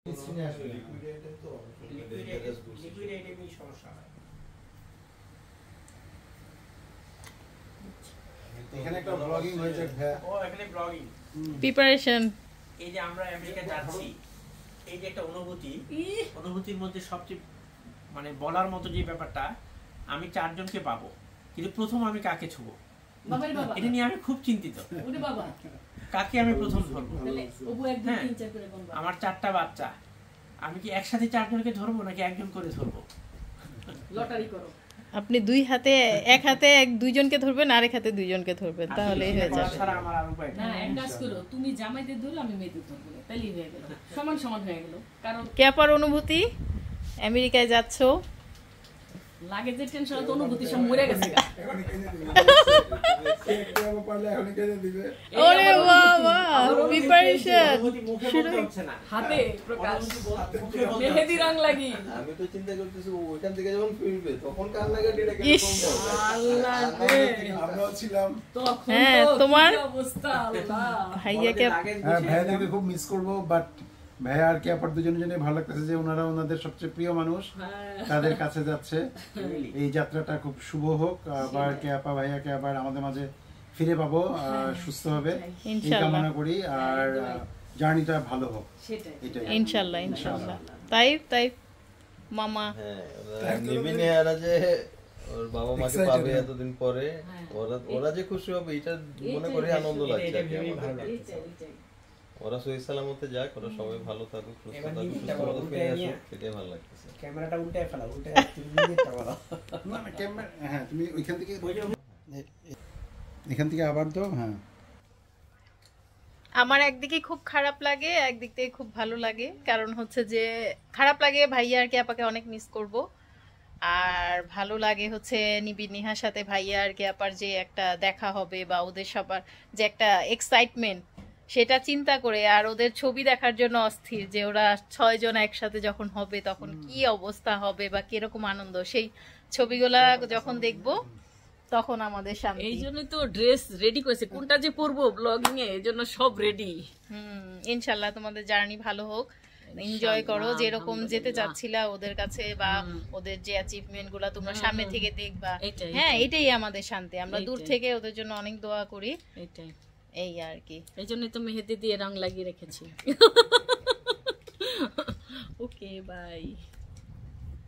এখানে একটা ব্লগিং হয়েছে এখানে ব্লগিং প্রিপারেশন। এই যে আমরা আমেরিকা যাচ্ছি, এই যে একটা অনুভূতির মধ্যে সবচেয়ে মানে বলার মতো যে ব্যাপারটা, আমি 4 জনকে পাবো, কিন্তু প্রথম আমি কাকে ছুবো এটা নিয়ে আমি খুব চিন্তিত। কাকে আমি প্রথম ধরবো? আমার 4টা বাচ্চা, আমি কি একসাথে 4 জনকে ধরবো নাকি একজন করে ধরবো? লটারি করো। আপনি এক হাতে 2 জনকে ধরবেন, আরেক হাতে 2 জনকে ধরবেন, তাহলেই হয়ে যাবে। আমার আর উপায় না, এক কাজ করো, তুমি জামাইদের ধরো, আমি মেয়েদের ধরবো, তাইলেই হয়ে গেল, সমান সমান হয়ে গেল। কারণ ক্যাপার অনুভূতি, আমেরিকায় যাচ্ছো, লাগেজের টেনশন তো অনুভূতি সব মরে গেছে। ওরে বাবা, প্রিপারেশন হাতে প্রকাশ মেহেদি রং লাগি। আমি তো চিন্তা করতেছি ওইখান থেকে যখন ফিরবে তখন কার লাগে এটা কি সম্ভব? আল্লাহ রে, আমরাও ছিলাম তখন হ্যাঁ, তোমার অবস্থা আল্লাহ। ভাইয়াকে ভাইয়াদেরকে খুব মিস করবো, বাট ভাইয়া আর ক্যাপার দুজনে ভালো লাগতেছে যে ওনারা ওনাদের সবচেয়ে প্রিয় মানুষ, তাদের কাছে যাচ্ছে। এই যাত্রাটা খুব শুভ হোক, আবার ক্যাপা ভাইয়াকে আবার আমাদের মাঝে ফিরে পাবো সুস্থ হবে এই কামনা করি, আর জার্নিটা ভালো হোক এটাই ইনশাআল্লাহ। ইনশাআল্লাহ। তাই মামা নিবিনে এরা যে ওর বাবা মাকে পাবে এতদিন পরে, ওরা যে খুশি হবে এটা মনে করে আনন্দ লাগছে। ওরা সহি সালামতে যাক, ওরা সবাই ভালো থাকুক, সুস্থ থাকুক, সুস্থ ফিরে আসুক, সেটাই ভালো লাগতেছে। ক্যামেরাটা উল্টায় ফেলা, উল্টায় ক্যামেরা। হ্যাঁ, তুমি এখান থেকে আবার তো। হ্যাঁ, আমার একদিকে খুব খারাপ লাগে, একদিক থেকে খুব ভালো লাগে। কারণ হচ্ছে যে খারাপ লাগে ভাইয়া আর ক্যাপাকে অনেক মিস করব, আর ভালো লাগে হচ্ছে নিবিড় নিহার সাথে ভাইয়া আর ক্যাপার যে একটা দেখা হবে বা ওদের সবার যে একটা এক্সাইটমেন্ট, সেটা চিন্তা করে, আর ওদের ছবি দেখার জন্য অস্থির যে ওরা 6 জন একসাথে যখন হবে তখন কি অবস্থা হবে বা কিরকম আনন্দ, সেই ছবিগুলা যখন দেখবো তখন আমাদের শান্তি। এই জন্যই তো ড্রেস রেডি করেছে, কোনটা যে পরবো ব্লগিং এ, এই জন্য সব রেডি। ইনশাআল্লাহ তোমাদের জার্নি ভালো হোক, এনজয় করো, যেরকম যেতে চাচ্ছিলা ওদের কাছে, বা ওদের যে অ্যাচিভমেন্ট গুলা তোমরা সামনে থেকে দেখবা। হ্যাঁ, এটাই আমাদের শান্তি, আমরা দূর থেকে ওদের জন্য অনেক দোয়া করি, এটাই এই আর কি। এই জন্যই তো মেহেদি দিয়ে রং লাগিয়ে রেখেছি। ওকে, বাই।